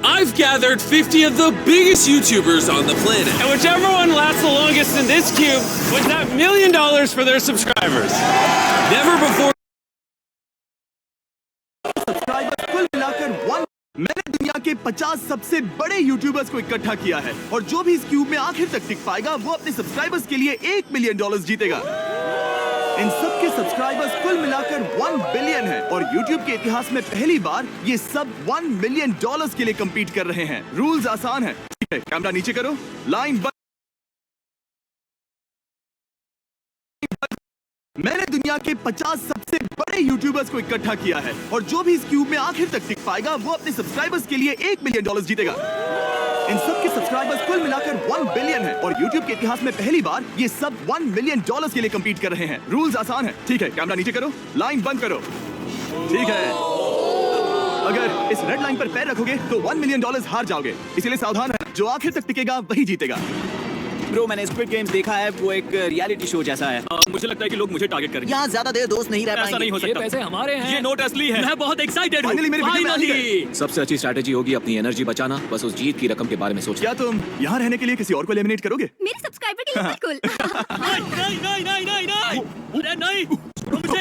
I've gathered 50 of the biggest YouTubers on the planet. And whichever one lasts the longest in this cube wins that $1 million for their subscribers. Never before. Subscribers कुल मिलाकर 1 मैंने दुनिया के 50 सबसे बड़े YouTubers को इकट्ठा किया है और जो भी इस क्यूब में आखिर तक टिक पाएगा वो अपने सब्सक्राइबर्स के लिए $1 मिलियन जीतेगा। इन सब के सब्सक्राइबर्स कुल मिलाकर 1 बिलियन है और YouTube के इतिहास में पहली बार ये सब $1 मिलियन के लिए compete कर रहे हैं। रूल्स आसान है, ठीक है? कैमरा नीचे करो, लाइन बंद। मैंने दुनिया के 50 सबसे बड़े यूट्यूबर्स को इकट्ठा किया है और जो भी इस क्यूब में आखिर तक टिक पाएगा वो अपने सब्सक्राइबर्स के लिए $1 मिलियन जीतेगा। इन सब के सब्सक्राइबर्स कुल मिलाकर 1 बिलियन है और YouTube के इतिहास में पहली बार ये सब $1 मिलियन के लिए compete कर रहे हैं। रूल्स आसान है, ठीक है? कैमरा नीचे करो, लाइन बंद करो, ठीक है? अगर इस रेड लाइन पर पैर रखोगे तो $1 मिलियन हार जाओगे, इसलिए सावधान रहना। जो आखिर तक टिकेगा वही जीतेगा। ब्रो, मैंने स्क्विड गेम्स देखा है, वो एक रियलिटी शो जैसा है। मुझे लगता है कि लोग मुझे टारगेट करेंगे। यहाँ ज्यादा देर दोस्त नहीं रह पाएंगे। ऐसा नहीं हो सकता। ये पैसे हमारे हैं। ये नोट असली है। मैं बहुत एक्साइटेड हूँ। फाइनली मेरी वीडियो में आ गए। सबसे अच्छी स्ट्रैटेजी होगी अपनी एनर्जी बचाना, बस उस जीत की रकम के बारे में सोचना। क्या तुम यहाँ रहने के लिए किसी और को एलिमिनेट करोगे? मेरे सब्सक्राइबर के लिए बिल्कुल। नहीं। अरे नहीं, छोड़ो मुझे।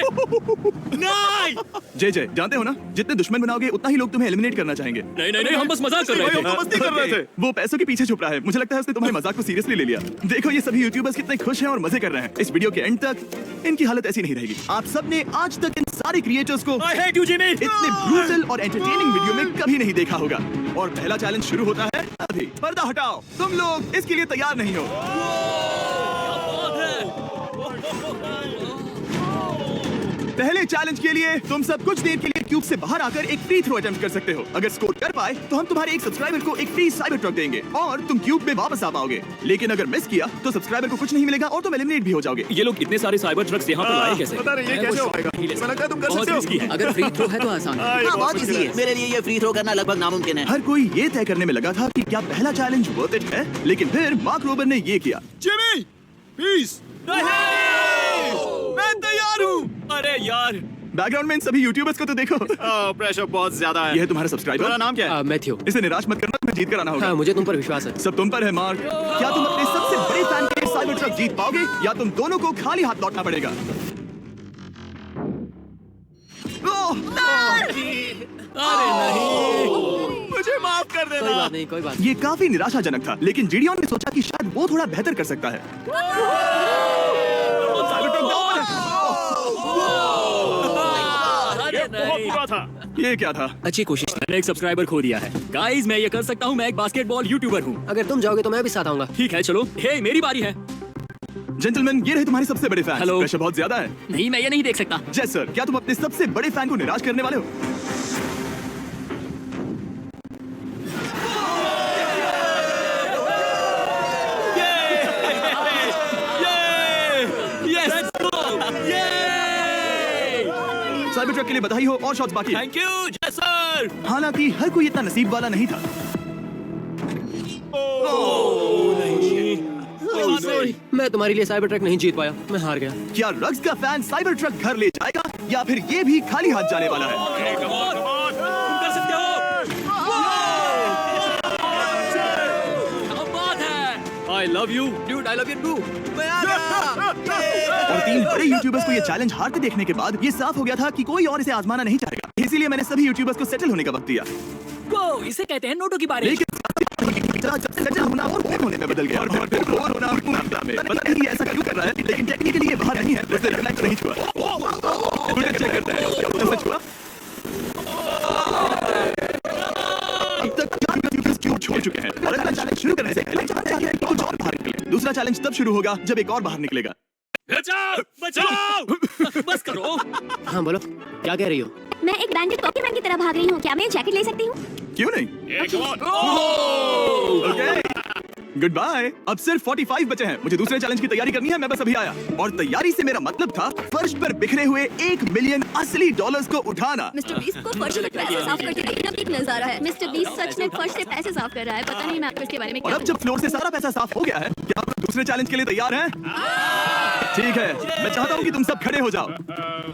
नहीं। जय जानते हो ना, जितने दुश्मन बनाओगे उतना ही लोग तुम्हें एलिमिनेट करना चाहेंगे। नहीं, हम बस मजाक कर रहे थे। हम तो मस्ती कर रहे थे। वो पैसों के पीछे छुप रहा है। मुझे लगता है उसने तुम्हारे मजाक को सीरियसली ले लिया। देखो ये सभी यूट्यूबर्स कितने खुश हैं और मजे कर रहे हैं। इस वीडियो के एंड तक इनकी हालत ऐसी नहीं रहेगी। आप सबने आज तक इन सारे क्रिएटर्स को I hate you, Jimmy। इतने ब्रूटल और एंटरटेनिंग वीडियो में कभी नहीं देखा होगा। और पहला चैलेंज शुरू होता है अभी। पर्दा हटाओ। तुम लोग इसके लिए तैयार नहीं हो। पहले चैलेंज के लिए तुम सब कुछ देर के लिए क्यूब से बाहर आकर एक फ्री थ्रो अटेम्प्ट कर सकते हो। अगर स्कोर कर पाए तो हम तुम्हारे एक सब्सक्राइबर को एक फ्री साइबर ट्रक देंगे और तुम क्यूब में वापस आ पाओगे। लेकिन अगर मिस किया तो सब्सक्राइबर को कुछ नहीं मिलेगा और तुम एलिमिनेट भी हो जाओगे। ये लोग इतने सारे साइबर ट्रक्स यहाँ पर लाए कैसे? पता नहीं ये कैसे हो पाएगा। मुझे लगता है तुम कर सकते हो। अगर फ्री थ्रो है तो आसान है। हाँ, बहुत इजी है। मेरे लिए ये फ्री थ्रो करना लगभग नामुमकिन है। हर कोई ये तय करने में लगा था कि क्या पहला चैलेंज वर्थ इट है, लेकिन फिर मार्क रोबर ने ये किया। Jimmy, please. मैं तैयार हूँ। अरे यार, बैकग्राउंड में इन सभी यूट्यूबर्स को तो देखो। प्रेशर बहुत ज्यादा है। ये है तुम्हारा सब्सक्राइबर। तुम्हारा नाम क्या है? मैथ्यू। इसे निराश मत करना, तुम्हें जीत कर आना होगा। हाँ, मुझे तुम पर विश्वास है। सब तुम पर है मार्क। क्या तुम अपने सबसे बड़े फैन के लिए साइबर ट्रक जीत पाओगे या तुम दोनों को खाली हाथ लौटना पड़ेगा? अरे नहीं, मुझे माफ कर देना। कोई बात नहीं, कोई बात ये काफी निराशाजनक था, लेकिन जीडियन ने सोचा कि शायद वो थोड़ा बेहतर कर सकता है। बहुत बुरा था। ये क्या था? अच्छी कोशिश। मैंने एक सब्सक्राइबर खो दिया है। गाइस, मैं ये कर सकता हूँ। मैं एक बास्केटबॉल यूट्यूबर हूँ। अगर तुम जाओगे तो मैं भी साथ आऊंगा। ठीक है, चलो। हे, मेरी बारी है। जेंटलमैन, ये रहे तुम्हारे सबसे बड़े फैन। हेलो। प्रेशर बहुत ज्यादा है। नहीं, मैं ये नहीं देख सकता। जय सर, क्या तुम अपने सबसे बड़े फैन को निराश करने वाले हो? साइबर ट्रक के लिए बधाई हो और शॉट्स बाकी हैं। थैंक यू जय सर। हालांकि हर कोई इतना नसीब वाला नहीं था। मैं तुम्हारे लिए साइबर ट्रक नहीं जीत पाया, मैं हार गया। क्या रग्स का फैन साइबर ट्रक घर ले जाएगा या फिर ये भी खाली हाथ जाने वाला है? तुम कर सकते हो। क्या बात है। I love you, dude. I love you too. और 3 बड़े यूट्यूबर्स को ये चैलेंज हारते देखने के बाद ये साफ हो गया था कि कोई और इसे आजमाना नहीं चाहेगा। इसीलिए मैंने सभी यूट्यूबर्स को सेटल होने का वक्त दिया। वो इसे कहते हैं नोटों की बारिश। लेकिन जब सेटल होना और फेम होने में बदल गया और फिर बोर होना पूरा में। पता नहीं ऐसा क्यों कर रहा है, लेकिन टेक्निकली ये बाहर नहीं है। उससे रिफ्लेक्ट नहीं छुआ। उल्टा चेक करता है। उससे छुआ। अब तक 4 यूट्यूबर्स क्यों छोड़ चुके हैं और अगला चैलेंज शुरू करने से पहले चाहते हैं कि कुछ और बाहर निकले। दूसरा चैलेंज तब शुरू होगा जब एक और बाहर निकलेगा। बचाओ, बचाओ। बस करो। हाँ बोलो, क्या कह रही हो? मैं एक बैंडेड पॉकेमैन की तरह भाग रही हूँ। क्या मैं ये जैकेट ले सकती हूँ? क्यों नहीं? एक और। ओके। Goodbye. अब सिर्फ 45 बचे हैं। मुझे दूसरे चैलेंज की तैयारी करनी है। मैं बस अभी आया। और तैयारी से मेरा मतलब था फर्श पर बिखरे हुए 1 मिलियन असली डॉलर्स को उठाना। मिस्टर बीस्ट को फर्श से पैसे साफ करके देखना भी एक नजारा है। मिस्टर बीस्ट सच में फर्श से पैसे साफ कर रहा है। पता नहीं मैं आपको इसके बारे में और क्या अब जब फ्लोर से सारा पैसा साफ हो गया है, क्या आप लोग दूसरे चैलेंज के लिए तैयार हैं? ठीक है, मैं चाहता हूँ कि तुम सब खड़े हो जाओ।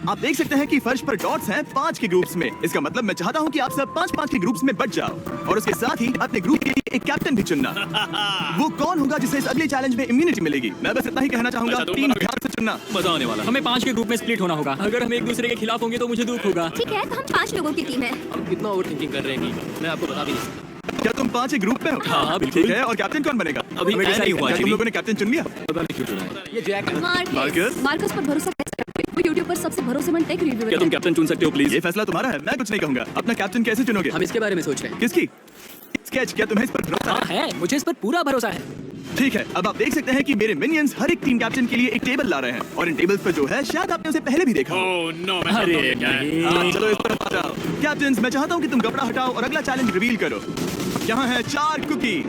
आप देख सकते हैं कि फर्श पर डॉट्स हैं 5 के ग्रुप्स में। इसका मतलब मैं चाहता हूँ कि आप सब 5-5 के ग्रुप्स में बट जाओ और उसके साथ ही अपने ग्रुप के लिए एक कैप्टन भी चुनना। वो कौन होगा जिसे इस अगले चैलेंज में इम्यूनिटी मिलेगी? मैं बस इतना ही कहना चाहूंगा, टीम ध्यान से चुनना। मजा आने वाला। हमें 5 के ग्रुप में स्प्लिट होना होगा। अगर हम एक दूसरे के खिलाफ होंगे तो मुझे दुख होगा। ठीक है, तो हम 5 लोगों की टीम है। हम कितना ओवर थिंकिंग कर रहे हैं कि मैं आपको बता भी नहीं सकता। क्या तुम 5 एक ग्रुप में हो? हाँ, बिल्कुल। ठीक है, और कैप्टन कौन बनेगा? अभी हमें ऐसा ही decide हुआ क्या तुम जी। लोगों ने कैप्टन चुन लिया? पता नहीं क्यों चुना है। ये जैक है। मार्कस? मार्कस पर भरोसा कैसे करते हैं? वो यूट्यूब पर सबसे भरोसेमंद टेक रिव्यूअर क्या तुम कैप्टन चुन सकते हो प्लीज? ये फैसला तुम्हारा है, मैं कुछ नहीं कहूंगा। अपना कैप्टन कैसे चुनोगे? हम इसके बारे में सोच रहे हैं। किसकी? स्केच, क्या तुम्हें इस पर भरोसा हाँ है? है, मुझे इस पर पूरा भरोसा है। ठीक है, अब आप देख सकते हैं कि मेरे मिनियंस हर एक टीम कैप्टन के लिए एक टेबल ला रहे हैं और इन टेबल्स पर जो है शायद आपने उसे पहले भी देखा हो। अरे हाँ, चलो इस तरफ आ जाओ। कैप्टन्स, मैं चाहता हूँ कि तुम कपड़ा हटाओ और अगला चैलेंज रिवील करो। यहाँ है 4 कुकीज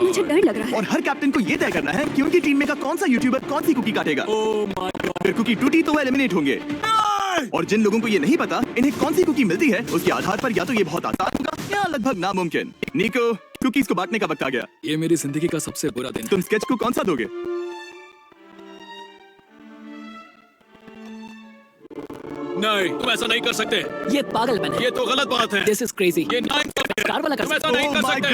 मुझे डर लग रहा है। और हर कैप्टन को ये तय करना है कि उनकी टीम में का कौन सा यूट्यूबर कौन सी कुकी काटेगा। अगर कुकी टूटी तो वो एलिमिनेट होंगे। और जिन लोगों को ये नहीं पता इन्हें कौन सी कुकी मिलती है, उसके आधार पर या तो ये बहुत आसान होगा या लगभग नामुमकिन। निको, कुकीज को बांटने का वक्त आ गया। ये मेरी जिंदगी का सबसे बुरा दिन। तुम स्केच को कौन सा दोगे? नहीं, तुम ऐसा नहीं कर सकते। ये पागलपन है। ये तो गलत बात है। This is crazy. ये नहीं कार वाला कर तुम ऐसा सकते नहीं कर सकते।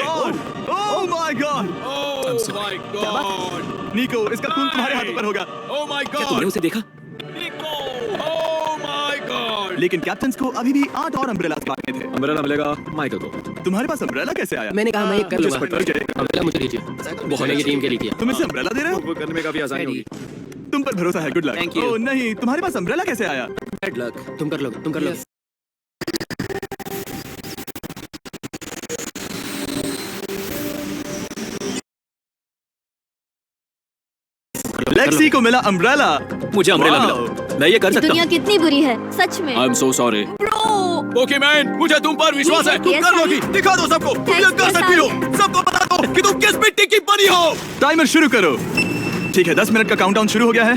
Oh my God! Oh my God! निको, इसका खून तुम्हारे हाथों पर होगा। Oh my क्या तुमने God! उसे देखा? Oh my God! लेकिन कैप्टन्स को अभी भी 8 और अम्ब्रेलास बांटने थे। अम्ब्रेला मिलेगा माइकल को। तुम्हारे पास अम्ब्रेला कैसे आया? मैंने कहा मैं एक कर मुझे लूंगा। इस पर डर गए। अम्ब्रेला मुझे दीजिए। बहुत ये टीम के लिए किया। तुम इसे अम्ब्रेला दे रहे हो? वो करने में काफी आसानी होगी। तुम पर भरोसा है, गुड लक। Thank you. ओह नहीं, तुम्हारे पास अम्ब्रेला कैसे आया? Bad luck. तुम कर लोगे, तुम कर लोगे। लेक्सी को मिला अम्ब्रेला। मुझे अम्ब्रेला Wow. मिला। मैं ये कर सकता दुनिया हूँ। कितनी बुरी है, सच में। I am so sorry. Bro, Pokemon, मुझे तुम पर विश्वास है। तुम Yes, कर लोगी। Sally. दिखा दो सबको। तुम ये Thanks, कर सकती हो। Sally. सबको बता दो कि तुम किस मिट्टी की बनी हो। टाइमर शुरू करो। ठीक है, 10 मिनट का काउंटडाउन शुरू हो गया है।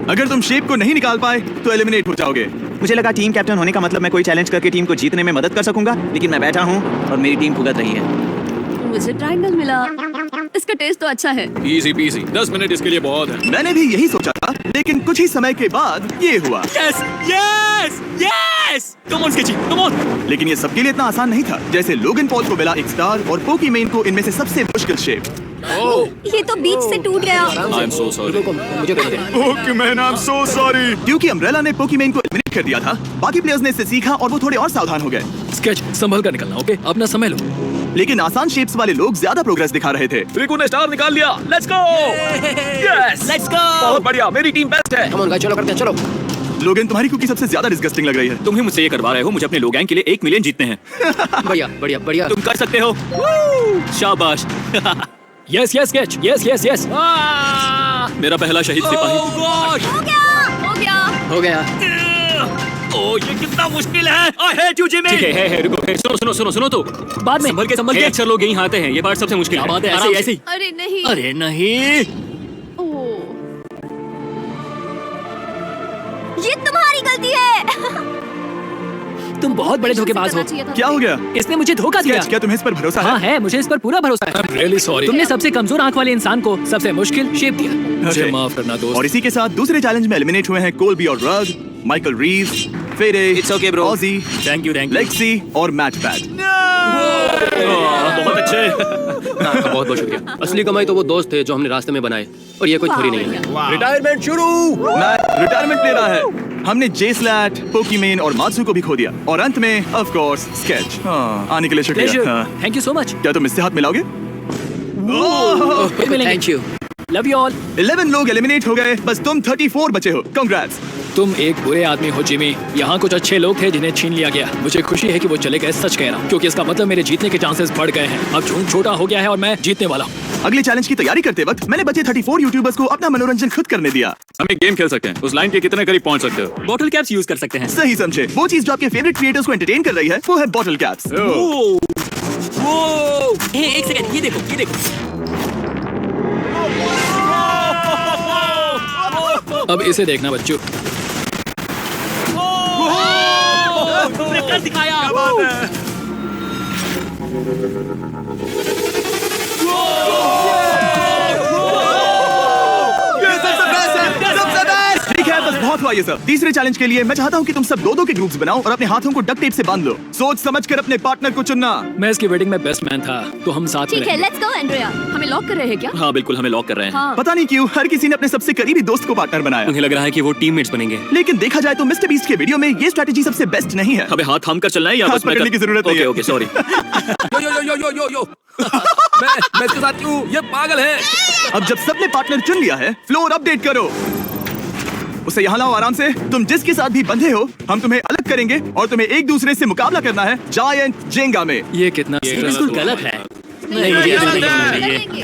अगर तुम शेप को नहीं निकाल पाए तो एलिमिनेट हो जाओगे। मुझे लगा टीम कैप्टन होने का मतलब मैं कोई चैलेंज करके टीम को जीतने में मदद कर सकूंगा, लेकिन मैं बैठा हूँ और मेरी टीम भुगत रही है। मुझे ट्रायंगल मिला। इसका टेस्ट तो अच्छा है। Easy PC. 10 मिनट इसके लिए बहुत है। मैंने भी यही सोचा था, लेकिन कुछ ही समय के बाद ये हुआ। Yes yes yes, come on sketchy, come on. लेकिन ये सबके लिए इतना आसान नहीं था। जैसे लोगन पॉल को मिला एक स्टार और पोकीमेन को इनमें से सबसे मुश्किल शेप। ये तो बीच से टूट गया। आई एम सो सॉरी। मुझे कर दे। पोकीमेन, आई एम सो सॉरी। क्योंकि अम्ब्रेला ने पोकीमेन को एलिमिनेट कर दिया था, बाकी प्लेयर्स ने इससे सीखा और वो थोड़े और सावधान हो गए। स्केच संभल कर निकलना, ओके? अपना समय लो। लेकिन आसान शेप्स वाले लोग ज्यादा प्रोग्रेस दिखा रहे थे। रिकू ने स्टार निकाल लिया। Let's go. Yes, let's go. बहुत बढ़िया, मेरी टीम बेस्ट है। कम ऑन गाइस, चलो करते हैं, चलो। लोगन, तुम्हारी कुकी सबसे ज्यादा डिस्गस्टिंग लग रही है। तुम ही मुझसे ये करवा रहे हो। मुझे अपने लोग गैंग के लिए 1 मिलियन जीतने हैं। बढ़िया बढ़िया बढ़िया। तुम कर सकते हो। शाबाश। Yes yes sketch, yes yes yes. मेरा पहला शहीद सिपाही। ओह गॉड, हो गया, हो गया। हो गया। ओह ये कितना मुश्किल है। I hate you Jimmy. ठीक है, रुको। सुनो तो। बाद में संभल के अक्सर लोग यहीं आते हैं। ये पार्ट सबसे मुश्किल क्या है। बात है, ऐसे आराम ही से। ऐसे ही। अरे नहीं। अरे नहीं। ओह, ये तुम्हारी गलती है। तुम बहुत बड़े धोखेबाज हो। करना चाहिए था क्या हो गया? इसने मुझे धोखा दिया। स्केच, क्या तुम्हें इस पर भरोसा हाँ है? है, मुझे इस पर पूरा भरोसा है। Really sorry. तुमने सबसे कमजोर आंख वाले इंसान को सबसे मुश्किल शेप दिया। मुझे Okay. माफ करना दोस्त। और इसी के साथ दूसरे चैलेंज में एलिमिनेट हुए हैं कोलबी और रग, माइकल रीव्स, फेरे, It's okay, bro. ऑजी, थैंक यू। लेक्सी और मैट पैट। बहुत अच्छे। बहुत बहुत शुक्रिया। असली कमाई तो वो दोस्त थे जो हमने रास्ते में बनाए, और ये कोई थोड़ी नहीं है। रिटायरमेंट शुरू। मैट रिटायरमेंट ले रहा है। हमने जेस्लैट, पोकीमेन और मात्सु को भी खो दिया। और अंत में ऑफ कोर्स स्केच। आने के लिए शुक्रिया। हाँ। Thank you so much. क्या तुम इससे हाथ मिलाओगे? फिर मिलेंगे। Thank you. Love you all. 11 लोग एलिमिनेट हो गए, बस तुम 34 बचे हो। कांग्रेट्स। तुम एक बुरे आदमी हो जिमी। यहाँ कुछ अच्छे लोग थे जिन्हें छीन लिया गया। मुझे खुशी है कि वो चले गए। सच कह रहा हूँ, क्योंकि इसका मतलब मेरे जीतने के चांसेस बढ़ गए हैं। अब झूठ छोटा हो गया है और मैं जीतने वाला हूँ। अगले चैलेंज की तैयारी करते वक्त मैंने बचे 34 यूट्यूबर्स को अपना मनोरंजन खुद करने दिया। हम एक गेम खेल सकते हैं। उस लाइन के कितने करीब पहुँच सकते हो? बॉटल कैप्स यूज कर सकते हैं। सही समझे। वो चीज जो आपके फेवरेट क्रिएटर्स को एंटरटेन कर रही है वो है बॉटल कैप्स। एक सेकंड, ये देखो, ये देखो। अब इसे देखना बच्चों। दिखाया। ठीक है, बस बहुत हुआ ये सब। तीसरे चैलेंज के लिए मैं चाहता हूँ कि तुम सब दो के ग्रुप्स बनाओ और अपने हाथों को डक्ट टेप से बांध लो। सोच समझ कर अपने पार्टनर को चुनना। मैं इसकी वेडिंग में बेस्ट मैन था, तो हम साथ में ठीक है, रहेंगे। Let's go Andrea. हमें लॉक कर रहे हैं क्या? हाँ बिल्कुल, हमें लॉक कर रहे हैं। हाँ। पता नहीं क्यों हर किसी ने अपने सबसे करीबी दोस्त को पार्टनर बनाया। मुझे लग रहा है कि वो टीममेट्स बनेंगे। लेकिन देखा जाए तो मिस्टर बीस्ट के वीडियो में ये स्ट्रेटेजी सबसे बेस्ट नहीं है। हमें हाथ थाम कर चलना है या हाथ बस मैं पकड़ने की जरूरत नहीं है। Okay, sorry. यो। मैं इसके साथ क्यों? ये पागल है। अब जब सबने पार्टनर चुन लिया है, फ्लोर अपडेट करो। उसे यहाँ लाओ आराम से। तुम जिसके साथ भी बंधे हो, हम तुम्हें अलग करेंगे और तुम्हें एक दूसरे से मुकाबला करना है जायंट जेंगा में। ये कितना बिल्कुल गलत है। नहीं, मुझे गलत नहीं है। चाहिए। करेंगे।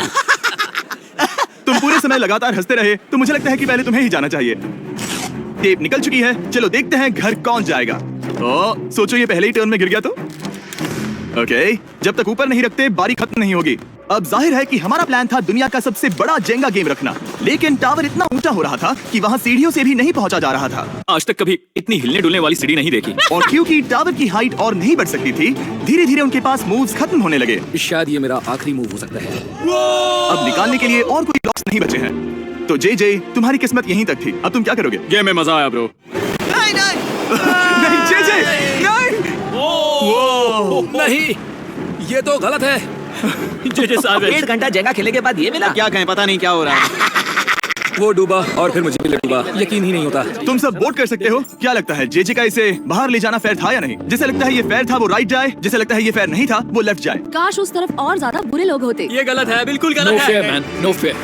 तुम पूरे समय लगातार हंसते रहे, तो मुझे लगता है कि पहले तुम्हें ही जाना चाहिए। टेप निकल चुकी है, चलो देखते हैं घर कौन जाएगा। सोचो ये पहले ही टर्न में गिर गया तो? ओके, जब तक ऊपर नहीं रखते बारी खत्म नहीं होगी। अब जाहिर है कि हमारा प्लान था दुनिया का सबसे बड़ा जेंगा गेम रखना, लेकिन टावर इतना ऊंचा हो रहा था कि वहाँ सीढ़ियों से भी नहीं पहुंचा जा रहा था। आज तक कभी इतनी हिलने डुलने वाली सीढ़ी नहीं देखी। और क्योंकि टावर की हाइट और नहीं बढ़ सकती थी, धीरे धीरे उनके पास मूव्स खत्म होने लगे। शायद ये मेरा आखिरी मूव हो सकता है। अब निकालने के लिए और कोई ब्लॉक्स नहीं बचे हैं। तो जे तुम्हारी किस्मत यहीं तक थी। अब तुम क्या करोगे? गेम में मजा आया ब्रो। नहीं जे नहीं, ये तो गलत है। डेढ़ घंटा जेंगा खेलने के बाद ये मिला। क्या कहें, पता नहीं क्या हो रहा है। वो डूबा और फिर मुझे भी डूबा। यकीन ही नहीं होता। तुम सब वोट कर सकते हो। क्या लगता है जे का इसे बाहर ले जाना फेयर था या नहीं? जिसे लगता है ये फेयर था वो राइट जाए, जिसे लगता है ये फेयर नहीं था वो लेफ्ट जाए। काश उस तरफ और ज्यादा बुरे लोग होते। ये गलत है, बिल्कुल नो गलत फेयर है। Man, no fair.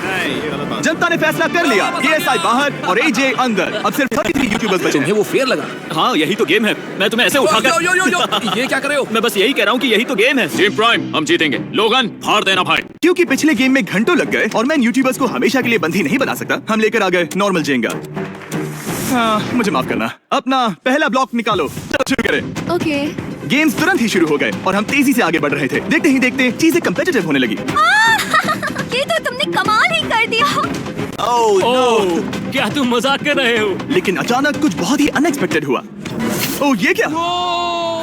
जनता ने फैसला कर लिया। KSI बाहर और AJ अंदर। अब सिर्फ 33 यूट्यूबर्स बचे तुम्हें हैं। वो फेयर लगा? हाँ यही तो गेम है। मैं तुम्हें ऐसे उठाकर यो, ये क्या कर रहे हो? मैं बस यही कह रहा हूँ कि यही तो गेम है। टीम प्राइम, हम जीतेंगे। लोगन, फाड़ देना भाई। क्योंकि पिछले गेम में घंटों लग गए और मैं यूट्यूबर्स को हमेशा के लिए बंदी नहीं बना सकता, हम लेकर आ गए नॉर्मल जेंगा। मुझे माफ करना। अपना पहला ब्लॉक निकालो। चलो शुरू करें। ओके। गेम्स तुरंत ही शुरू हो गए और हम तेजी से आगे बढ़ रहे थे। देखते ही देखते चीजें कम्पिटिटिव होने लगी। ये तो तुमने कमाल ही कर दिया। ओह, क्या तुम मजाक कर रहे हो? लेकिन अचानक कुछ बहुत ही अनएक्सपेक्टेड हुआ। ओह ये क्या?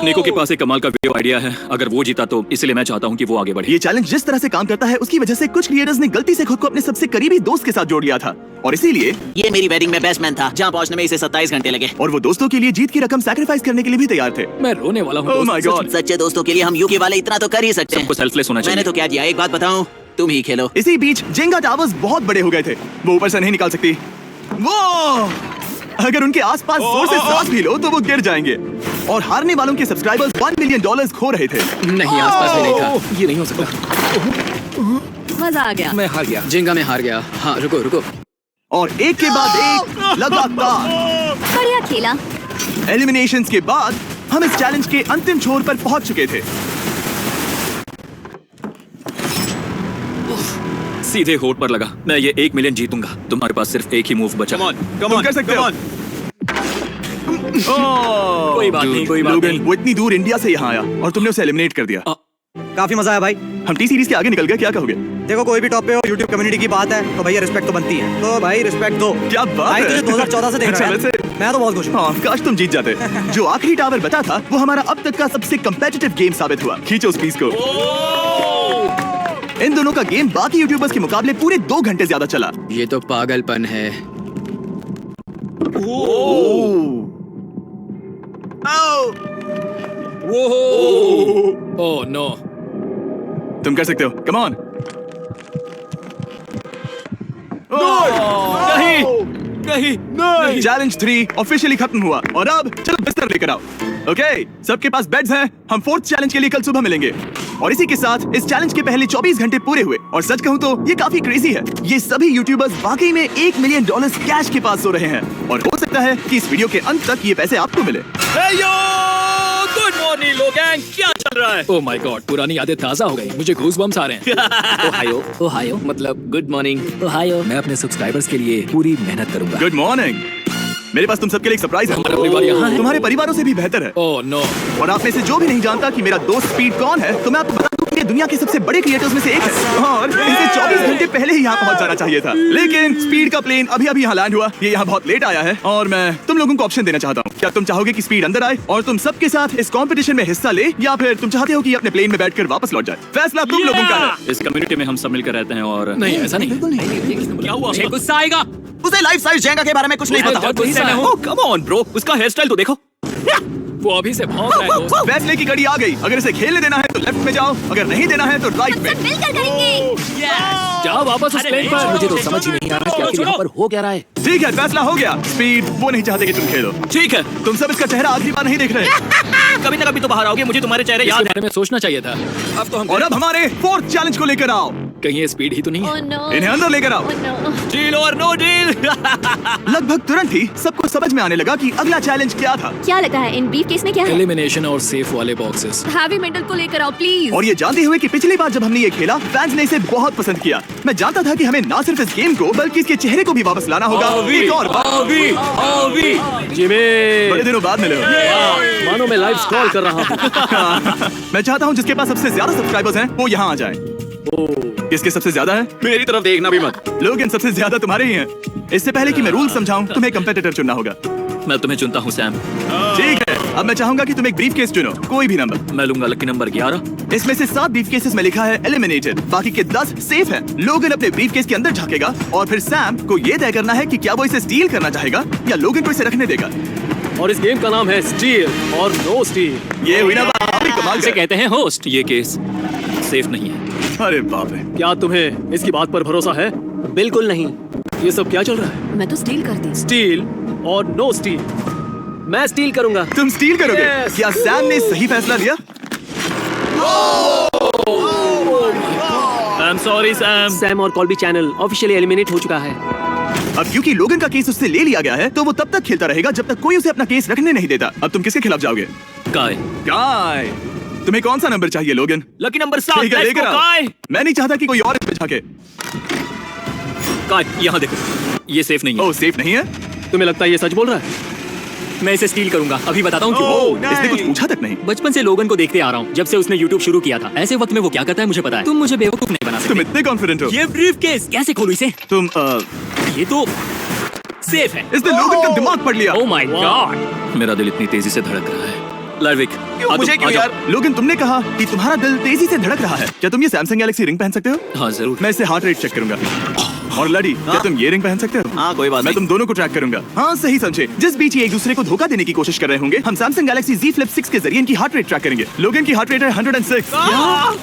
निको के पास एक कमाल का वीडियो आइडिया है। अगर वो जीता तो इसलिए मैं चाहता हूँ कि वो आगे बढ़े। ये चैलेंज जिस तरह से काम करता है उसकी वजह से कुछ क्रिएटर्स ने गलती से खुद को अपने सबसे करीबी दोस्त के साथ जोड़ लिया था और इसीलिए ये मेरी वेडिंग में बेस्ट मैन था, जहाँ पहुँचने में इसे 27 घंटे लगे। और वो दोस्तों के लिए जीत की रकम सैक्रिफाइस करने के लिए भी तैयार थे। मैं रोने वाला हूँ। Oh my God. सच्चे दोस्तों के लिए हम यूके वाले इतना तो कर ही सकते हैं। सबको सेल्फलेस होना चाहिए। मैंने तो क्या दिया, एक बात बताऊं, तुम ही खेलो। इसी बीच जेंगा टावर्स बहुत बड़े हो गए थे, वो ऊपर से नहीं निकाल सकती। वो अगर उनके आसपास जोर से सांस भी लो तो वो गिर जाएंगे और हारने वालों के सब्सक्राइबर्स $1 मिलियन खो रहे थे। नहीं, आसपास भी नहीं था। ये नहीं हो सकता। मजा आ गया। मैं हार गया, जेंगा में हार गया। हाँ रुको। और एक के बाद एक लगातार बढ़िया खेला। एलिमिनेशंस के बाद हम इस चैलेंज के अंतिम छोर पर पहुंच चुके थे। सीधे होठ पर लगा। मैं ये 1 मिलियन जीतूंगा। तुम्हारे पास सिर्फ एक ही मूव बचा। तुम कर सकते हो। कोई बात नहीं, कोई बात लोगन, नहीं। वो इतनी दूर इंडिया से यहाँ आया और तुमने उसे एलिमिनेट कर दिया। काफी मजा आया भाई। हम टी सीरीज के आगे निकल गए, क्या कहोगे? देखो कोई भी टॉप पे हो, यूट्यूब कम्युनिटी की बात है तो भैया रिस्पेक्ट तो बनती है। तो भाई रिस्पेक्ट दो। क्या बात भाई है। तुझे 2014 से देख अच्छा, रहा है। वैसे मैं तो बहुत खुश हूँ। हाँ, काश तुम जीत जाते। जो आखिरी टावर बचा था वो हमारा अब तक का सबसे कम्पिटिटिव गेम साबित हुआ। खींचो उस पीस को। इन दोनों का गेम बाकी यूट्यूबर्स के मुकाबले पूरे 2 घंटे ज्यादा चला। ये तो पागलपन है। Oh no. तुम कर सकते हो, कम ऑन। नहीं। चैलेंज 3 ऑफिशियली खत्म हुआ और अब चलो बिस्तर लेकर आओ। ओके, सबके पास बेड्स हैं। हम 4th चैलेंज के लिए कल सुबह मिलेंगे। और इसी के साथ इस चैलेंज के पहले 24 घंटे पूरे हुए और सच कहूं तो ये काफी क्रेजी है। ये सभी यूट्यूबर्स वाकई में $1 मिलियन कैश के पास सो रहे हैं और हो सकता है कि इस वीडियो के अंत तक ये पैसे आपको मिले। गुड मॉर्निंग लोगैंग, क्या चल रहा है? ओह माय गॉड, पुरानी यादें ताजा हो गई। मुझे गूज़बम्प्स आ रहे हैं। ओहायो मतलब गुड मॉर्निंग। ओहायो। मैं अपने सब्सक्राइबर्स के लिए पूरी मेहनत करूंगा। Good morning. मेरे पास तुम सबके लिए एक सरप्राइज है। हमारा परिवार यहाँ है। तुम्हारे परिवारों से भी बेहतर है। Oh no. और आप में से जो भी नहीं जानता कि मेरा दोस्त स्पीड कौन है, तो मैं आपको बता दूं कि ये दुनिया के सबसे बड़े क्रिएटर्स में से एक है और इसे 24 घंटे पहले ही यहाँ पहुँच जाना चाहिए था, लेकिन स्पीड का प्लेन अभी अभी यहाँ लैंड हुआ। ये यहाँ बहुत लेट आया है और मैं तुम लोगों को ऑप्शन देना चाहता हूँ। क्या तुम चाहोगे कि स्पीड अंदर आए और तुम सबके साथ इस कंपटीशन में हिस्सा ले, या फिर तुम चाहते हो कि अपने प्लेन में बैठकर वापस लौट जाए? फैसला तुम लोगों का है। इस कम्युनिटी में हम सब मिलकर रहते हैं और नहीं ऐसा नहीं। क्या हुआ? मुझे गुस्सा आएगा। उसे लाइफ साइज जेंगा के बारे में कुछ नहीं पता। बहुत गुस्से में हूँ। कम ऑन ब्रो, उसका हेयर स्टाइल तो देखो। वो अभी से भौंक रहा है दोस्त। फैसले की घड़ी आ गई। अगर इसे खेलने देना है तो लेफ्ट में जाओ, अगर नहीं देना है तो राइट में। मिलकर करेंगे। जाओ वापस उस प्लेन पर। मुझे तो समझ ही नहीं आ रहा कि आखिर यहाँ पर हो क्या रहा है। ठीक है, फैसला हो गया। स्पीड वो नहीं चाहते कि तुम खेलो। ठीक है, तुम सब इसका चेहरा आखिरी बार नहीं देख रहे। कभी ना कभी तो बाहर आओगे, मुझे तुम्हारे चेहरे याद है। में सोचना चाहिए था। अब तो हम और अब हमारे फोर्थ चैलेंज को लेकर आओ। कहीं ये स्पीड ही तो नहीं है। Oh no. इन्हें अंदर लेकर आओ। Oh no. डील और नो डील। लगभग तुरंत ही सबको समझ में आने लगा कि अगला चैलेंज क्या था। क्या लगा है इन ब्रीफ केस में क्या है? एलिमिनेशन और सेफ वाले बॉक्सेस। हैवी मेटल को लेकर आओ प्लीज। और ये जानते हुए कि पिछली बार जब हमने ये खेला फैंस ने इसे बहुत पसंद किया। मैं जानता था कि हमें ना सिर्फ इस गेम को बल्कि इसके चेहरे को भी वापस लाना होगा। एक और बार। जिमी, बड़े दिनों बाद मिले हो। मानो मैं लाइव स्क्रॉल कर रहा हूँ। मैं चाहता हूँ जिसके पास सबसे ज्यादा सब्सक्राइबर्स हैं वो यहाँ आ जाए। किसके सबसे ज्यादा है? मेरी तरफ देखना भी मत। लोग इन सबसे ज्यादा तुम्हारे ही हैं। इससे पहले कि मैं रूल समझाऊं तुम्हें कंपेटिटर चुनना होगा। मैं तुम्हें चुनता हूँ सैम। ठीक है, अब मैं चाहूंगा कि तुम एक ब्रीफ केस चुनो, कोई भी नंबर। मैं लूंगा लकी नंबर 11। इसमें से 7 ब्रीफ केसेस में लिखा है एलिमिनेटेड, बाकी के 10 सेफ हैं। लोगन अपने ब्रीफ केस के अंदर झांकेगा और फिर सैम को ये तय करना है कि क्या वो इसे स्टील करना चाहेगा या लोगन को इसे रखने देगा। और इस गेम का नाम है स्टील और नो स्टील। ये हुई ना बात, कमाल इसे का। कहते हैं होस्ट। ये केस सेफ नहीं है। अरे बाप रे। क्या तुम्हें इसकी बात पर भरोसा है? बिल्कुल नहीं। ये सब क्या चल रहा है? मैं तो स्टील करती। स्टील और नो स्टील। मैं स्टील करूंगा। तुम स्टील करोगे? Yes. क्या सैम ने सही फैसला लिया? I am sorry Sam. Sam और कॉल्बी चैनल ऑफिशियली एलिमिनेट हो चुका है। अब क्योंकि लोगन का केस उससे ले लिया गया है तो वो तब तक खेलता रहेगा जब तक कोई उसे अपना केस रखने नहीं देता। अब तुम किसके खिलाफ जाओगे? काय। काय। तुम्हें कौन सा नंबर चाहिए लोगन? Lucky number 7। ठीक है, लेकर आओ। काय। मैं नहीं चाहता कि कोई और इसमें झांके। काय, यहाँ देखो। ये सेफ नहीं है। ओह, सेफ नहीं है? तुम्हें लगता है ये सच बोल रहा है? मैं इसे स्टील करूंगा। अभी बताता हूँ क्यों। ओह, इसने कुछ पूछा तक नहीं। बचपन से लोगन को देखते आ रहा हूँ, जब से उसने YouTube शुरू किया था। ऐसे वक्त में वो क्या करता है मुझे पता है। तुम मुझे बेवकूफ नहीं बना तुम सकते। इतने कॉन्फिडेंट हो? ये ब्रीफ केस कैसे खोलूं इसे? तुम ये तो सेफ है। इसने लोगन का दिमाग पढ़ लिया। Oh my God. मेरा दिल इतनी तेजी से धड़क रहा है। लाइविक, मुझे क्यों यार? लोगन, तुमने कहा कि तुम्हारा दिल तेजी से धड़क रहा है। क्या तुम ये सैमसंग गैलेक्सी रिंग पहन सकते हो? हाँ जरूर। मैं इससे हार्ट रेट चेक करूंगा। और लड़ी, क्या तुम ये रिंग पहन सकते हो? हाँ, कोई बात मैं नहीं। तुम दोनों को ट्रैक करूंगा। हाँ, सही समझे। जिस बीच ये एक दूसरे को धोखा देने की कोशिश कर रहे होंगे, हम सैमसंग गैलेक्सी Z Flip 6 के जरिए इनकी हार्ट रेट ट्रैक करेंगे। लोगन की हार्ट रेट है 106,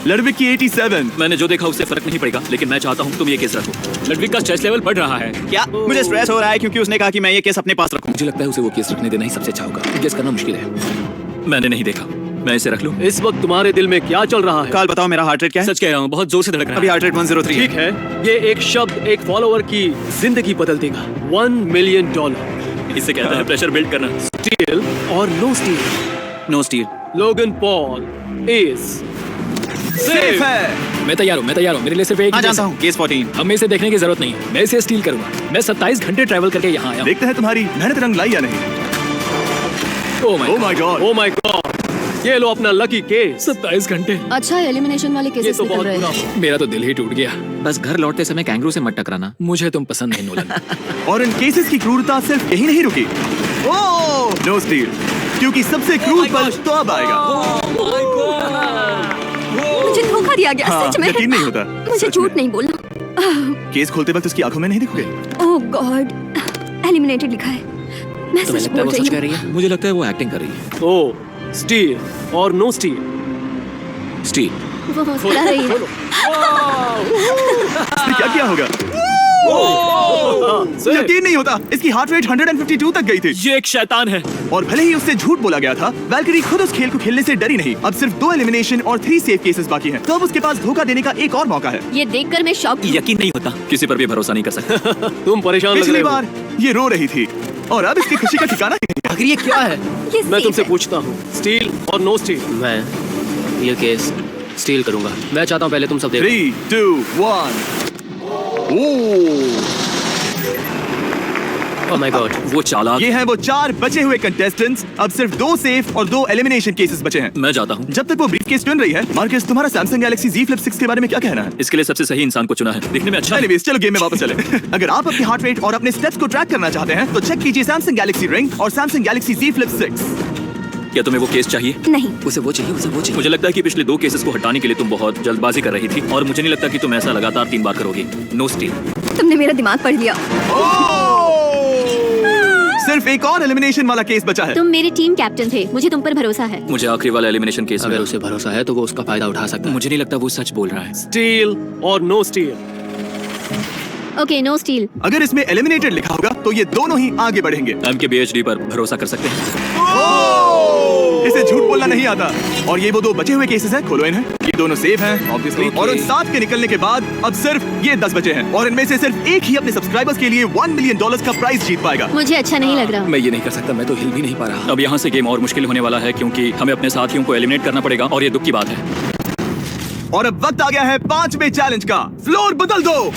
लड़विक की 87। मैंने जो देखा उससे फर्क नहीं पड़ेगा, लेकिन मैं चाहता हूँ तुम ये केस रखो। लड़विक का स्ट्रेस लेवल बढ़ रहा है। क्या? मुझे स्ट्रेस हो रहा है क्योंकि उसने कहा कि मैं ये केस अपने पास रखूं। मुझे लगता है उसे वो केस रखने देना ही सबसे अच्छा होगा। गेस करना मुश्किल है। मैंने नहीं देखा। मैं इसे रख लूं? इस वक्त तुम्हारे दिल में क्या चल रहा है? काल बताओ मेरा हार्ट रेट क्या है? सच कह रहा हूँ, बहुत जोर से धड़क रहा अभी है। हार्ट रेट 103 ठीक है, ये एक शब्द एक फॉलोअर की जिंदगी बदल देगा। $1 मिलियन। इसे कहते हैं प्रेशर बिल्ड करना। स्टील और no steal. No steal. Logan Paul is safe है। मैं तैयार हूँ। मेरे लिए सिर्फ एक हाँ ही जानता केस हूँ, केस 14। है। हमें इसे देखने की जरूरत नहीं है। मैं इसे स्टील करूंगा। मैं 27 घंटे ट्रैवल करके यहाँ आया हूँ। देखते हैं तुम्हारी मेहनत रंग लाई या नहीं। Oh my God. Oh my God. ये लो अपना लकी केस। 27 घंटे। अच्छा एलिमिनेशन वाले ये केसेस तो निकल बहुत रहे बुरा हैं। हुआ। मेरा तो दिल ही टूट गया। बस घर लौटते समय कैंगरू से मत टकराना। मुझे तुम पसंद नहीं नोलन। और इन केसेस की क्रूरता सिर्फ यही नहीं रुकी। ओह, नो स्टील, क्योंकि सबसे क्रूर पल तो अब आएगा। मुझे धोखा दिया गया हाँ, सच में। यकीन नहीं होता। मुझे सच झूठ में। नहीं बोलना। केस खोलते वक्त उसकी आंखों में नहीं दिखोगे। ओह गॉड, एलिमिनेटेड लिखा है। मैं तुम्हें सच लगता है बोल वो रही सच कह हूँ। रही है? मुझे लगता है वो एक्टिंग कर रही है। ओ स्टील और नो स्टील। स्टील। वो हौसला रही है। इसने क्या किया होगा? यकीन नहीं होता, इसकी हार्ट रेट 152 तक गई थी। ये एक शैतान है। और भले ही उससे झूठ बोला गया था, वैल्किरी खुद उस खेल को खेलने से डरी नहीं। अब सिर्फ 2 एलिमिनेशन और 3 सेफ केसेस बाकी हैं। तो अब उसके पास धोखा देने का एक और मौका है। ये देखकर मैं शॉक हूँ। यकीन नहीं होता। किसी पर भी भरोसा नहीं कर सकता। तुम परेशान लग पिछली रहे हो। बार ये रो रही थी और अब इसकी खुशी का ठिकाना ही नहीं है। आखिर ये क्या है? ये मैं safe तुमसे है। पूछता हूँ, स्टील और नो स्टील। मैं ये केस स्टील करूंगा। मैं चाहता हूँ पहले तुम सब देखो। 3, 2, 1। ओह, ओह माय गॉड, वो चालाक। ये हैं वो 4 बचे हुए कंटेस्टेंट्स। अब सिर्फ 2 सेफ और 2 एलिमिनेशन केसेस बचे हैं। मैं जाता हूँ। जब तक वो ब्रीफकेस चुन रही है, मार्कस तुम्हारा सैमसंग गैलेक्सी Z Flip 6 के बारे में क्या कहना है? इसके लिए सबसे सही इंसान को चुना है, दिखने में अच्छा है। एनीवेज, चलो गेम में वापस चले। अगर आप अपनी हार्ट रेट और अपने स्टेप्स को ट्रैक करना चाहते हैं तो चेक कीजिए सैमसंग गैलेक्सी रिंग और सैमसंग गैलेक्सी Z Flip 6। क्या तुम्हें वो केस चाहिए? नहीं। उसे वो चाहिए, उसे वो चाहिए। मुझे लगता है कि पिछले 2 केसेस को हटाने के लिए तुम बहुत जल्दबाजी कर रही थी और मुझे नहीं लगता कि तुम ऐसा लगातार 3 बार करोगी। No steal. तुमने मेरा दिमाग पढ़ लिया। सिर्फ एक और एलिमिनेशन वाला केस बचा है। तुम मेरी टीम कैप्टन थे, मुझे तुम पर भरोसा है। मुझे आखिरी वाला एलिमिनेशन केस अगर उसे भरोसा है तो वो उसका फायदा उठा सकता है। मुझे नहीं लगता वो सच बोल रहा है। स्टील और no steal. Okay, no steal. अगर इसमें एलिमिनेटेड लिखा होगा तो ये दोनों ही आगे बढ़ेंगे। MKBHD पर भरोसा कर सकते हैं। इसे झूठ बोलना नहीं आता। और ये वो 2 बचे हुए केसेस हैं, खोलो इन्हें। ये दोनों सेफ हैं ऑब्वियसली। और उन 7 के निकलने के बाद अब सिर्फ ये 10 बचे हैं और इनमें से सिर्फ एक ही अपने सब्सक्राइबर्स के लिए $1 मिलियन का प्राइज जीत पाएगा। मुझे अच्छा नहीं लग रहा। मैं ये नहीं कर सकता, मैं तो हिल भी नहीं पा रहा। अब यहाँ से गेम और मुश्किल होने वाला है क्योंकि हमें अपने साथियों को एलिमिनेट करना पड़ेगा और ये दुख की बात है। और अब वक्त आ गया है 5वें चैलेंज का। फ्लोर बदल दो।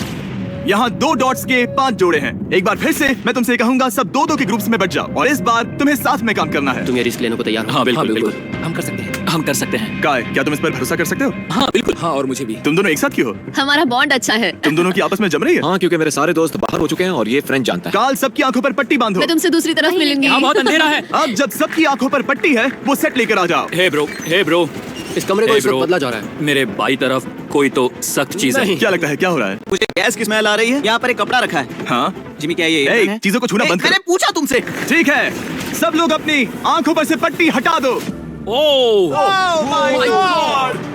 यहाँ 2 डॉट्स के 5 जोड़े हैं। एक बार फिर से मैं तुमसे कहूंगा, सब 2-2 के ग्रुप्स में बट जाओ और इस बार तुम्हें साथ में काम करना है। तुम ये रिस्क लेने को तैयार हो? हाँ बिल्कुल, बिल्कुल। हम कर सकते हैं, हम कर सकते हैं। काय, क्या तुम इस पर भरोसा कर सकते हो? हाँ बिल्कुल। हाँ, और मुझे भी। तुम दोनों एक साथ क्यों हो? हमारा बॉन्ड अच्छा है। तुम दोनों की आपस में जम रही है? हाँ, क्योंकि मेरे सारे दोस्त बाहर हो चुके हैं और ये फ्रेंड जानता है। काल, सबकी आंखों पर पट्टी बांधो। मैं तुमसे दूसरी तरफ मिलूंगी। यहाँ बहुत अंधेरा है। अब जब सबकी आंखों पर पट्टी है, वो सेट लेकर आ जाओ। हे ब्रो, इस कमरे को इस वक्त बदला जा रहा है। मेरे बाई तरफ कोई तो सख्त चीज है। क्या लगता है क्या हो रहा है? मुझे गैस की स्मेल आ रही है। यहाँ पर एक कपड़ा रखा है। हाँ जिमी, क्या ये ए, चीजों को छूना बंद मैंने करो। पूछा तुमसे। ठीक है, सब लोग अपनी आंखों पर से पट्टी हटा दो।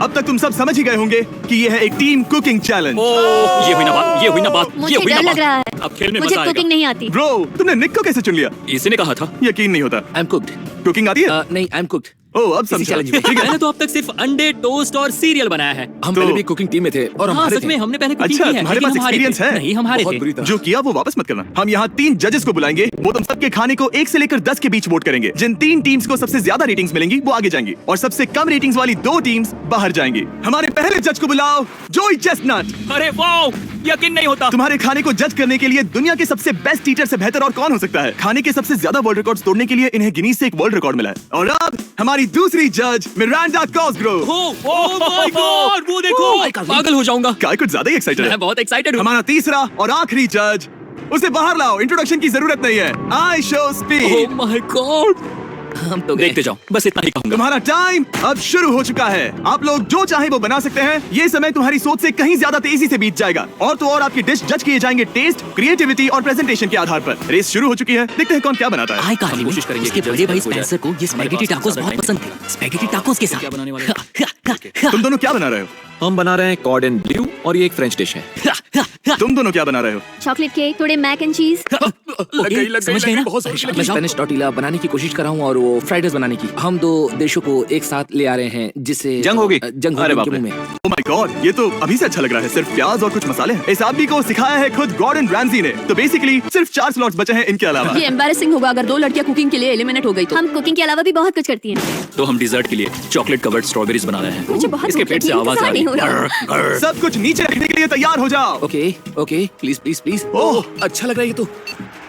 अब तक तुम सब समझ ही गए होंगे कि ये है एक टीम कुकिंग चैलेंज। ये हुई ना बात, ये हुई ना बात, मुझे ये हुई डर ना लग रहा बात। है। अब खेल में मुझे मजा आएगा। कुकिंग नहीं आती। ब्रो, तुमने निक को कैसे चुन लिया? इसी ने कहा था। यकीन नहीं होता। I am cooked. कुकिंग आती है? नहीं, आई एम कुक्ड। ओह, अब समझा। challenge में। ठीक है। मैंने तो अब तक सिर्फ अंडे, टोस्ट और सीरियल बनाया है। हम तो- पहले भी कुकिंग टीम में थे और हम हाँ, हारे सच थे। में हमने पहले कुकिंग अच्छा, की है। तुम्हारे लेकिन पास हम हारे experience थे। है? नहीं, हम हारे बहुत थे। बुरी तरह। जो किया वो वापस मत करना। हम यहाँ 3 जजेस को बुलाएंगे। वो तुम सबके खाने को 1 से लेकर 10 के बीच वोट करेंगे। जिन 3 टीम्स को सबसे ज्यादा रेटिंग्स मिलेंगी वो आगे जाएंगी और सबसे कम रेटिंग्स वाली 2 टीम्स बाहर जाएंगी। हमारे पहले जज को बुलाओ, जोई चेस्टनट। अरे वाओ, यकीन नहीं होता। तुम्हारे खाने को जज करने के लिए दुनिया के सबसे बेस्ट टीचर से बेहतर और कौन हो सकता है? खाने के सबसे ज्यादा वर्ल्ड रिकॉर्ड्स तोड़ने के लिए इन्हें गिनीज से एक वर्ल्ड रिकॉर्ड मिला है। और अब हमारी दूसरी जज मिरांडा कॉसग्रोव। ओह माय गॉड, वो देखो। पागल हो जाऊंगा। काय कुछ ज्यादा ही एक्साइटेड है। मैं बहुत एक्साइटेड हूँ। हमारा तीसरा और आखिरी जज, उसे बाहर लाओ। इंट्रोडक्शन की जरूरत नहीं है। I show speed. Oh my God. हम तो देखते जाओ, बस इतना ही कहूंगा। तुम्हारा टाइम अब शुरू हो चुका है। आप लोग जो चाहे वो बना सकते हैं। ये समय तुम्हारी सोच से कहीं ज्यादा तेजी से बीत जाएगा। और तो और आपकी डिश जज किए जाएंगे टेस्ट, क्रिएटिविटी और प्रेजेंटेशन के आधार पर। रेस शुरू हो चुकी है, देखते हैं कौन क्या बनाता है। हम कोशिश करेंगे इसके कि बड़े भाई जल्द हो जाए। स्पेंसर को ये स्पैगेटी टाकोस बहुत पसंद थे। स्पैगेटी टाकोस के साथ क्या बनाने वाले तुम दोनों क्या बना रहे हो? हम बना रहे हैं कॉर्ड एंड ब्लू और ये एक फ्रेंच डिश है। तुम दोनों क्या बना रहे हो? चॉकलेट केक, थोड़े मैक एंड चीज। समझ गए ना? मैं स्पेनिश टॉर्टिला बनाने की कोशिश कर रहा हूँ और वो फ्राइड राइस बनाने की। हम 2 देशों को एक साथ ले आ रहे हैं जिससे जंग होगी। जंग अरे होगी बाप उनके रे। मुंह में। Oh my God, ये तो अभी से अच्छा लग रहा है। सिर्फ प्याज और कुछ मसाले हैं। इस आदमी को सिखाया है खुद गॉर्डन रैमजी ने। तो बेसिकली सिर्फ 4 स्लॉट्स बचे हैं इनके अलावा। ये एम्बैरेसिंग होगा अगर 2 लड़कियां कुकिंग के लिए एलिमिनेट हो गई तो। हम कुकिंग के अलावा भी बहुत कुछ करती हैं। तो हम डिजर्ट के लिए चॉकलेट कवर्ड स्ट्रॉबेरीज बना रहे हैं। मुझे बहुत इसके भूख पेट से लगी, आवाज आ इंतजार रही नहीं हो रहा। है। सब कुछ नीचे रखने के लिए तैयार हो जाओ। Okay okay, please please please. Oh, अच्छा लग रहा है ये तो।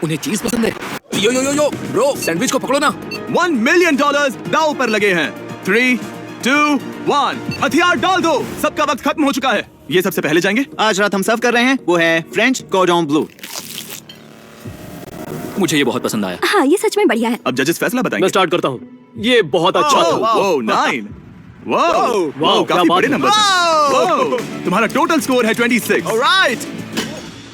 उन्हें चीज पसंद है। यो यो यो यो ब्रो, सैंडविच को पकड़ो ना। $1 मिलियन दांव पर लगे हैं। 3, 2, 1, हथियार डाल दो। सबका वक्त खत्म हो चुका है। ये सबसे पहले जाएंगे। आज रात हम सर्व कर रहे हैं वो है फ्रेंच कॉर्डन ब्लू। मुझे ये बहुत पसंद आया। हाँ, ये सच में बढ़िया है। अब जजेस फैसला बताएंगे। मैं स्टार्ट करता हूँ। ये बहुत अच्छा था। 9। वाओ, क्या काफी बात बड़े है। नंबर हैं। तुम्हारा टोटल स्कोर है 26। ऑलराइट,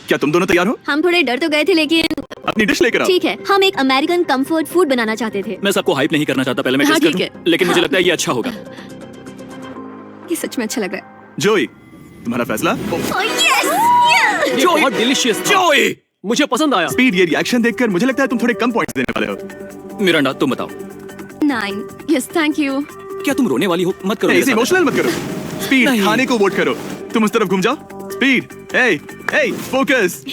क्या तुम दोनों तैयार हो? हम थोड़े डर तो गए थे लेकिन अपनी डिश लेकर आओ। ठीक है। हम एक अमेरिकन कंफर्ट फूड बनाना चाहते थे। मैं सबको हाइप नहीं करना चाहता, पहले मैं हाँ, टेस्ट ठीक करूं। लेकिन मुझे लगता है ये अच्छा होगा। ये सच में अच्छा लग रहा है। जोई, तुम्हारा फैसला। ये बहुत डिलीशियस था। जोई, मुझे पसंद आया। स्पीड, ये रिएक्शन देखकर मुझे लगता है तुम थोड़े कम पॉइंट्स देने वाले हो। मिरांडा तुम बताओ। 9। Yes, thank you. क्या तुम रोने वाली हो? मत करो। इसे मेरे साथ इमोशनल मत करो। स्पीड, नहीं। खाने को वोट करो। तुम उस तरफ घूम जाओ। स्पीड, ए, फोकस।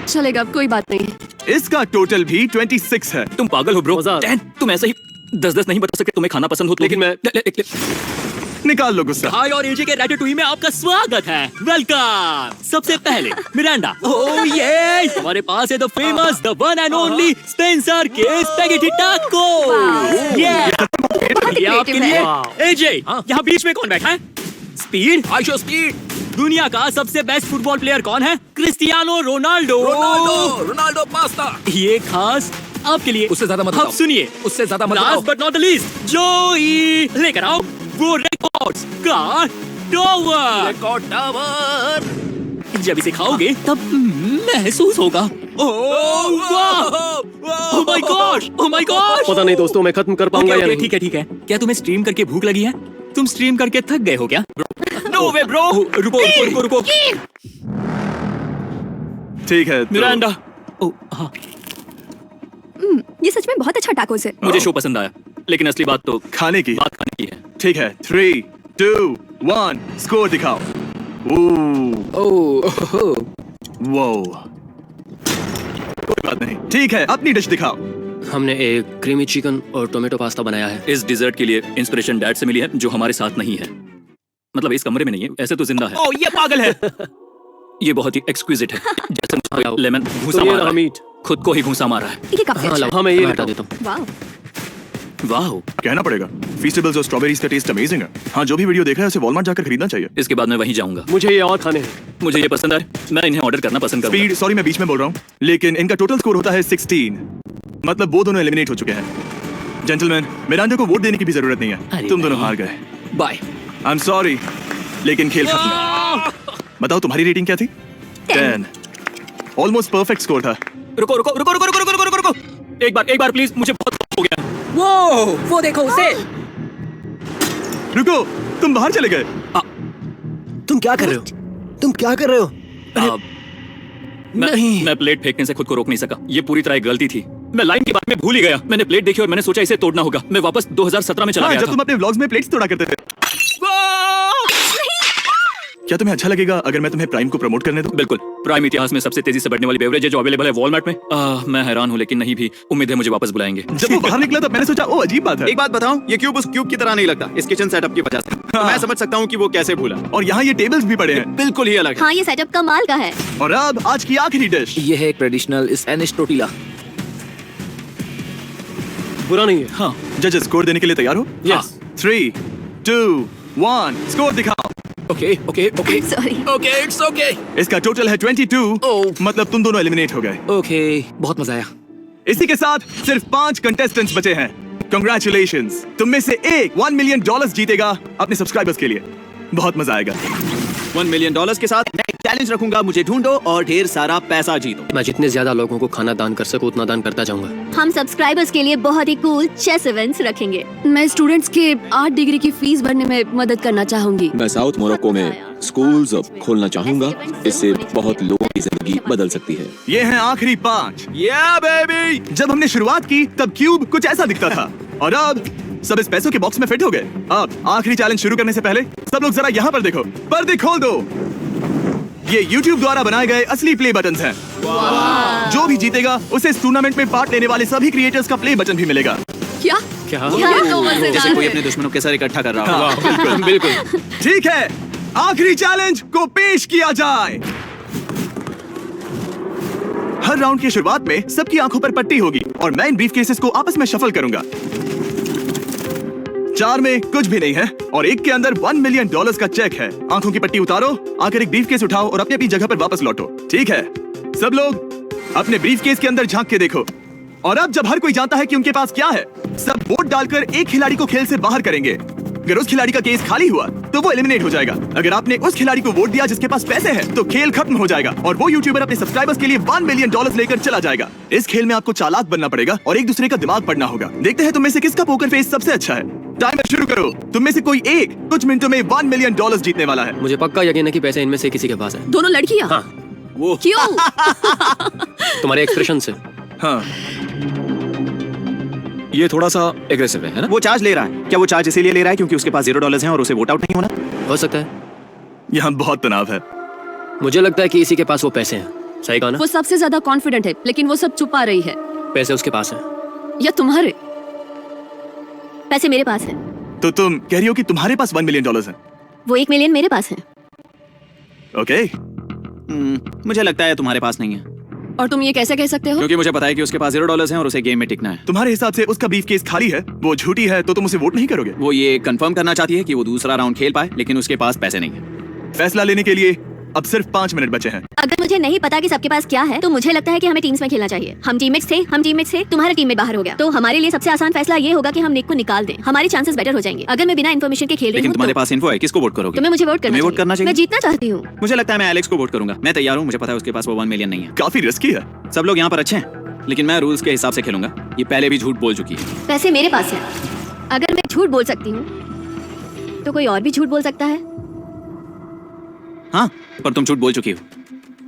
चलेगा, अब कोई बात नहीं। इसका टोटल भी 26 है। तुम पागल हो ब्रो। मजा- 10, तुम ऐसे ही 10 नहीं बता सकते तुम्हें खाना पसंद हो तो। लेकिन मैं- निकाल लो गुस्सा। हाय और एजे के रैटेटुई में आपका स्वागत है। वेलकम। सबसे पहले मिरांडा। ओह ये हमारे पास है the famous the one and only Spencer के स्पैगेटी टाको। ये आपके लिए। एजे यहाँ बीच में कौन बैठा है? स्पीड। I show speed. दुनिया का सबसे बेस्ट फुटबॉल प्लेयर कौन है? Cristiano Ronaldo. Ronaldo pasta. ये खास आपके लिए। उससे ज्यादा मत अब सुनिए, उससे ज्यादा मत last but not the least, जोई लेकर आओ वो रिकॉर्ड्स का टावर। Record tower. जब इसे खाओगे तब महसूस होगा। Oh my gosh, oh my gosh. पता नहीं दोस्तों मैं खत्म कर पाऊंगा या नहीं। ठीक है ठीक है। क्या तुम्हें स्ट्रीम करके भूख लगी है? तुम स्ट्रीम करके थक गए हो क्या? No way bro. रुको रुको रुको। ठीक है तो... मिरांडा। ओह हाँ, ये सच में बहुत अच्छा टाकोस है। मुझे शो पसंद आया, लेकिन असली बात तो खाने की। बात खाने की है। ठीक है 3, 2, 1 स्कोर दिखाओ। वो कोई बात नहीं। ठीक है अपनी डिश दिखाओ। हमने एक क्रीमी चिकन और टोमेटो पास्ता बनाया है। इस डिजर्ट के लिए इंस्पिरेशन डैड से मिली है, जो हमारे साथ नहीं है। मतलब इस कमरे में नहीं है, ऐसे तो जिंदा है। ओह ये पागल है। ये बहुत ही एक्सक्विजिट है। जैसे लेमन घूंसा मार रहा है, खुद को ही घूंसा मार रहा है। ये काफी अच्छा हाँ मैं ये लेटा देता हूँ। वाह वाह कहना पड़ेगा, फीस्टेबल्स और स्ट्रॉबेरीज का टेस्ट अमेजिंग है। हाँ जो भी वीडियो देख रहा है उसे वॉलमार्ट जाकर खरीदना चाहिए। इसके बाद मैं वहीं जाऊंगा। मुझे ये और खाने हैं। मुझे ये पसंद है, मैं इन्हें ऑर्डर करना पसंद करूंगा। स्पीड सॉरी मैं बीच में बोल रहा हूँ, लेकिन इनका टोटल स्कोर होता है 16। मतलब वो दोनों एलिमिनेट हो चुके हैं। जेंटलमैन मिरांडा को वोट देने की भी जरूरत नहीं है, तुम दोनों हार गए। बाय। आई एम सॉरी लेकिन खेल खत्म। बताओ तुम्हारी रेटिंग क्या थी? 10। ऑलमोस्ट परफेक्ट स्कोर था। रुको रुको रुको रुको रुको रुको रुको रुको, एक बार प्लीज, मुझे बहुत हो गया। वो देखो उसे। रुको तुम बाहर चले गए। तुम क्या कर रहे हो? तुम क्या कर रहे हो? मैं प्लेट फेंकने से खुद को रोक नहीं सका। ये पूरी तरह एक गलती थी। मैं लाइन के बारे में भूल ही गया। मैंने प्लेट देखी और मैंने सोचा इसे तोड़ना होगा। मैं वापस 2017 में चला गया जब था। तुम अपने व्लॉग्स में प्लेट्स तोड़ा करते थे। क्या तुम्हें अच्छा लगेगा अगर मैं तुम्हें प्राइम को प्रमोट करने दूं? बिल्कुल। प्राइम इतिहास में सबसे तेजी से बढ़ने वाली बेवरेज है जो अवेलेबल है वॉलमार्ट में। मैं हैरान हूँ, लेकिन नहीं भी। उम्मीद है मुझे वापस बुलाएंगे। जब वो बाहर निकला तब मैंने सोचा ओ अजीब बात है। एक बात बताऊं, ये क्यूब उस क्यूब की तरह नहीं लगता इस किचन सेटअप की वजह से। तो मैं समझ सकता हूँ कि वो कैसे भूला। और यहाँ ये टेबल्स भी पड़े हैं, बिल्कुल ही अलग है। हाँ ये सेटअप कमाल का है। और अब आज की आखिरी डिश। ये है एक ट्रेडिशनल स्पेनिश टोटीला। बुरा नहीं है। हाँ जजेस स्कोर देने के लिए तैयार हो? Yes. 3, 2, 1 स्कोर दिखाओ। Okay okay okay sorry okay it's okay इसका टोटल है 22। मतलब तुम दोनों एलिमिनेट हो गए। ओके बहुत मजा आया। इसी के साथ सिर्फ 5 कंटेस्टेंट्स बचे हैं। कंग्रेचुलेशंस, तुम में से एक $1 मिलियन जीतेगा अपने सब्सक्राइबर्स के लिए। बहुत मजा आएगा। $1 मिलियन के साथ मैं एक चैलेंज रखूंगा, मुझे ढूंढो और ढेर सारा पैसा जीतो। मैं जितने ज्यादा लोगों को खाना दान कर सकूं उतना दान करता जाऊंगा। हम सब्सक्राइबर्स के लिए बहुत ही कूल चेस इवेंट्स रखेंगे। मैं स्टूडेंट्स के 8 डिग्री की फीस भरने में मदद करना चाहूंगी। मैं साउथ मोरक्को में स्कूल्स खोलना चाहूंगा। इससे बहुत लोगों की जिंदगी बदल सकती है। ये हैं आखिरी 5। बेबी जब हमने शुरुआत की तब क्यूब कुछ ऐसा दिखता था और अब सब इस पैसों के बॉक्स में फिट हो गए। अब आखिरी चैलेंज शुरू करने से पहले सब लोग जरा यहाँ पर देखो। पर्दे खोल दो। ये YouTube द्वारा बनाए गए असली प्ले बटन्स हैं। जो भी जीतेगा उसे इस टूर्नामेंट में पार्ट लेने वाले सभी क्रिएटर्स का प्ले बटन भी मिलेगा। क्या क्या? ये तो मजेदार जैसे कोई है। अपने दुश्मनों के सर इकट्ठा कर रहा हो। बिल्कुल। ठीक है आखिरी चैलेंज को पेश किया जाए। हर राउंड की शुरुआत में सबकी आंखों पर पट्टी होगी और मैं इन ब्रीफकेसेस को आपस में शफल करूंगा। 4 में कुछ भी नहीं है और एक के अंदर $1 मिलियन का चेक है। आंखों की पट्टी उतारो, आकर एक ब्रीफकेस उठाओ और अपनी अपनी जगह पर वापस लौटो। ठीक है सब लोग अपने ब्रीफकेस के अंदर झांक के देखो। और अब जब हर कोई जानता है कि उनके पास क्या है, सब वोट डालकर एक खिलाड़ी को खेल से बाहर करेंगे। अगर उस खिलाड़ी का केस खाली हुआ तो वो एलिमिनेट हो जाएगा। अगर आपने उस खिलाड़ी को वोट दिया जिसके पास पैसे हैं तो खेल खत्म हो जाएगा और वो यूट्यूबर अपने सब्सक्राइबर्स के लिए $1 मिलियन लेकर चला जाएगा। इस खेल में आपको चालाक बनना पड़ेगा और एक दूसरे का दिमाग पढ़ना होगा। देखते हैं तुम में से किसका पोकर फेस सबसे अच्छा है। टाइमर शुरू करो। तुम में से कोई एक कुछ मिनटों में $1 मिलियन जीतने वाला है। मुझे पक्का यकीन है कि पैसे इनमें से किसी के पास है। दोनों लड़कियां? हाँ। वो क्यों? तुम्हारे एक्सप्रेशन से। हाँ ये थोड़ा सा एग्रेसिव है ना? वो चार्ज ले रहा है। क्या वो चार्ज इसीलिए ले रहा है क्योंकि उसके पास $0 हैं और उसे वोट आउट नहीं होना? हो सकता है। यहाँ बहुत तनाव है। मुझे लगता है कि इसी के पास वो पैसे हैं। सही कहा ना? वो सबसे ज्यादा कॉन्फिडेंट है लेकिन वो सब छुपा रही है। पैसे उसके पास हैं। या तुम्हारे? पैसे मेरे पास है। तो तुम कह रही हो कि तुम्हारे पास $1 मिलियन है? वो 1 मिलियन मेरे पास है। ओके। मुझे लगता है तुम्हारे पास नहीं है। और तुम ये कैसे कह सकते हो? क्योंकि मुझे पता है कि उसके पास $0 हैं और उसे गेम में टिकना है। तुम्हारे हिसाब से उसका ब्रीफ केस खाली है, वो झूठी है, तो तुम उसे वोट नहीं करोगे? वो ये कंफर्म करना चाहती है कि वो दूसरा राउंड खेल पाए, लेकिन उसके पास पैसे नहीं है। फैसला लेने के लिए अब सिर्फ 5 मिनट बचे हैं। अगर मुझे नहीं पता कि सबके पास क्या है, तो मुझे लगता है कि हमें टीम्स में खेलना चाहिए। हम टीममेट्स थे, तुम्हारा टीममेट बाहर हो गया, तो हमारे लिए सबसे आसान फैसला ये होगा कि हम निक को निकाल दें। हमारे चांसेस बेटर हो जाएंगे। अगर मैं बिना इन्फॉर्मेशन के खेल रही लेकिन हूं, तुम्हारे तो पास इन्फो है, किसको वोट करोगे? तुम्हें मुझे वोट करना चाहिए। मैं जीतना चाहती हूँ। मुझे लगता है मैं एलेक्स को वोट करूंगा। मैं तैयार हूँ, मुझे पता है उसके पास वो 1 मिलियन नहीं है। काफी रिस्की है। सब लोग यहाँ पर अच्छे हैं, लेकिन मैं रूल्स के हिसाब से खेलूंगा। ये पहले भी झूठ बोल चुकी है। पैसे मेरे पास है। अगर मैं झूठ बोल सकती हूँ, तो कोई और भी झूठ बोल सकता है। हाँ, पर तुम झूठ बोल चुकी हो।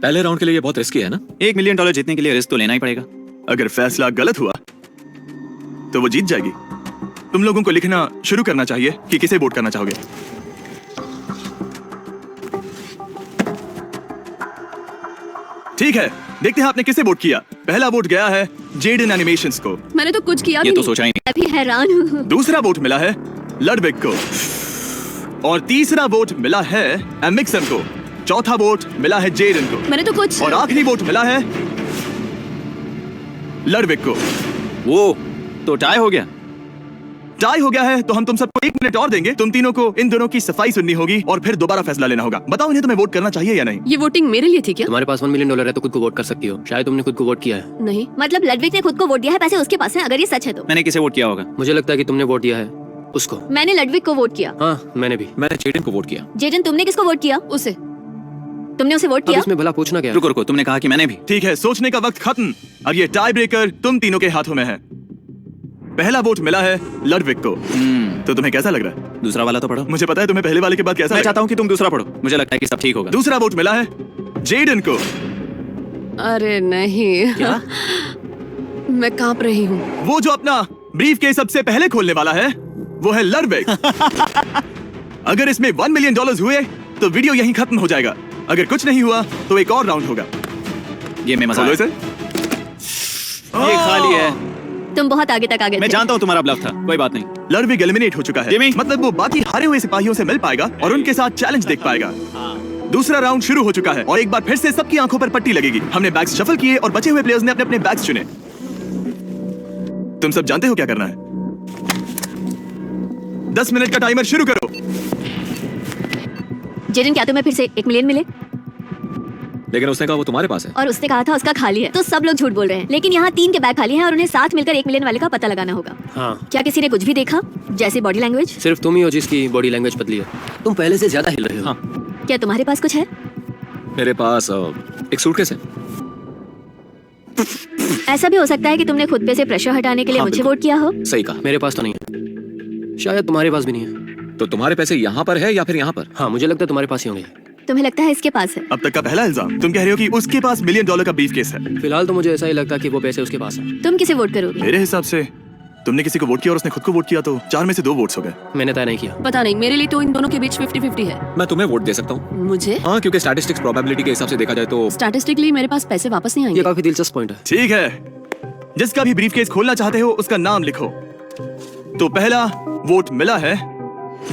पहले राउंड के लिए ये बहुत रिस्की है ना? $1 मिलियन जीतने के लिए रिस्क तो लेना ही पड़ेगा। अगर फैसला गलत हुआ तो वो जीत जाएगी। तुम लोगों को लिखना शुरू करना चाहिए कि किसे वोट करना चाहोगे। ठीक है, देखते हैं आपने किसे वोट किया। पहला वोट गया है जेडन एनिमेशंस को। मैंने तो कुछ किया भी ये तो नहीं। सोचा ही नहीं। मैं भी हैरान हूँ। दूसरा वोट मिला है लडविग को और तीसरा वोट मिला है एमिक्सन को। चौथा वोट मिला है जेडन को मैंने तो कुछ और आखिरी वोट मिला है लडविग को। वो तो टाई हो गया। टाई हो गया है तो हम तुम सबको 1 मिनट और देंगे। तुम तीनों को इन दोनों की सफाई सुननी होगी और फिर दोबारा फैसला लेना होगा। बताओ इन्हें तुम्हें वोट करना चाहिए या नहीं? ये वोटिंग मेरे लिए थी क्या? तुम्हारे पास $1 मिलियन है तो खुद को वोट कर सकती हो। शायद तुमने खुद को वोट किया है। नहीं। मतलब लडविग ने खुद को वोट दिया है, पैसे उसके पास हैं। अगर ये सच है तो मैंने किसे वोट किया होगा? मुझे लगता है कि तुमने वोट दिया है उसको। मैंने लडविग को वोट किया। हाँ, मैंने भी। मैंने जेडन को वोट किया। जेडन, तुमने किसको वोट किया? उसे। तुमने उसे वोट अब किया? इसमें भला पूछना क्या है? रुको, तुमने कहा कि मैंने भी। ठीक है, सोचने का वक्त खत्म। अब ये टाई ब्रेकर तुम तीनों के हाथों में है। पहला वोट मिला है लडविग को। तो तुम्हें कैसा लग रहा है? दूसरा वाला तो पढ़ो। मुझे पता है तुम्हें पहले वाले के बाद कैसा मैं लगा। चाहता हूँ कि तुम दूसरा पढ़ो। मुझे लगता है कि सब ठीक होगा। दूसरा वोट मिला है जेडन को। अरे नहीं। क्या? मैं कांप रही हूँ। वो जो अपना ब्रीफ केस सबसे पहले खोलने वाला है वो है लडविग। अगर इसमें $1 मिलियन हुए तो वीडियो यहीं खत्म हो जाएगा। अगर कुछ नहीं हुआ तो एक और राउंड होगा। ये में मजा खोलो आया। इसे। ये खाली है। तुम बहुत आगे तक आ गए मैं थे। जानता हूँ तुम्हारा ब्लफ था, कोई बात नहीं। लडविग एलिमिनेट हो चुका है। जिमी। मतलब वो बाकी हारे हुए सिपाहियों से मिल पाएगा और उनके साथ चैलेंज देख पाएगा। दूसरा राउंड शुरू हो चुका है और एक बार फिर से सबकी आंखों पर पट्टी लगेगी। हमने बैग्स शफल किए और बचे हुए प्लेयर्स ने अपने अपने बैग्स चुने। तुम सब जानते हो क्या करना है। 10 मिनट का टाइमर शुरू करो। जेडन, क्या तुम्हें फिर से 1 मिलियन मिले? लेकिन उसने कहा वो तुम्हारे पास है। और उसने कहा था उसका खाली है। तो सब लोग झूठ बोल रहे हैं। लेकिन यहाँ 3 के बैग खाली हैं और उन्हें साथ मिलकर 1 मिलियन वाले का पता लगाना होगा। हाँ। क्या किसी ने कुछ भी देखा, जैसे बॉडी लैंग्वेज? सिर्फ तुम ही हो जिसकी बॉडी लैंग्वेज बदली है। तुम पहले से ज्यादा हिल रहे हो। हाँ। क्या तुम्हारे पास कुछ है? मेरे पास एक सूटकेस है। ऐसा भी हो सकता है कि तुमने खुद पे से प्रेशर हटाने के लिए हाँ, मुझे बिल्कुल। वोट किया हो। सही कहा। मेरे पास तो नहीं है। शायद तुम्हारे पास भी नहीं है। तो तुम्हारे पैसे यहाँ पर है या फिर यहाँ पर? हाँ, मुझे लगता है तुम्हारे पास ही होंगे। तुम्हें लगता है इसके पास है? अब तक का पहला इल्जाम। तुम कह रहे हो कि उसके पास $1 मिलियन का ब्रीफ केस है। फिलहाल तो मुझे ऐसा ही लगता है कि वो पैसे उसके पास है। तुम किसे वोट करोगे? मेरे हिसाब से तुमने किसी को वोट किया और उसने खुद को वोट किया तो 4 में से 2 वोट्स हो गए। मैंने तय नहीं किया। पता नहीं, मेरे लिए तो इन दोनों के बीच 50-50 है। मैं तुम्हें वोट दे सकता हूँ। मुझे? हाँ, क्योंकि स्टैटिस्टिक्स प्रोबेबिलिटी के हिसाब से देखा जाए तो स्टैटिस्टिकली मेरे पास पैसे वापस नहीं ये आएंगे। काफी दिलचस्प पॉइंट है। ठीक है, जिसका भी ब्रीफ केस खोलना चाहते हो उसका नाम लिखो। तो पहला वोट मिला है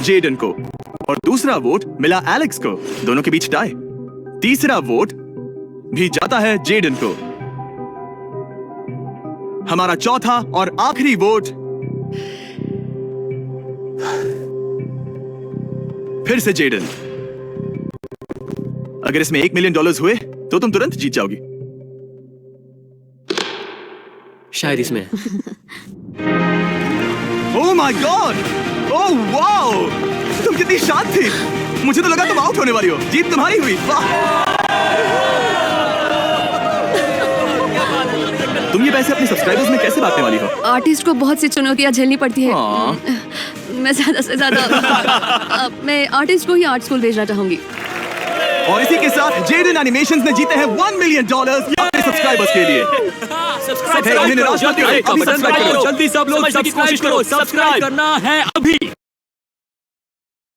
जेडन को और दूसरा वोट मिला एलेक्स को। दोनों के बीच टाई। तीसरा वोट भी जाता है जेडन को। हमारा चौथा और आखिरी वोट फिर से जेडन। अगर इसमें $1 मिलियन हुए तो तुम तुरंत जीत जाओगी। शायद इसमें। Oh my God! Oh wow! तुम कितनी शांत थी। मुझे तो लगा तुम आउट होने वाली हो। जीत तुम्हारी हुई। वाह! तुम ये पैसे अपने सब्सक्राइबर्स में कैसे बांटने वाली हो? आर्टिस्ट को बहुत सी चुनौतियां झेलनी पड़ती है। मैं ज्यादा से ज्यादा मैं आर्टिस्ट को ही आर्ट स्कूल भेजना चाहूंगी। और इसी के साथ जेडन एनिमेशंस ने जीते हैं $1 मिलियन अपने सब्सक्राइबर्स के लिए। सब्सक्राइब करो, जल्दी सब लोग सब्सक्राइब करना है अभी।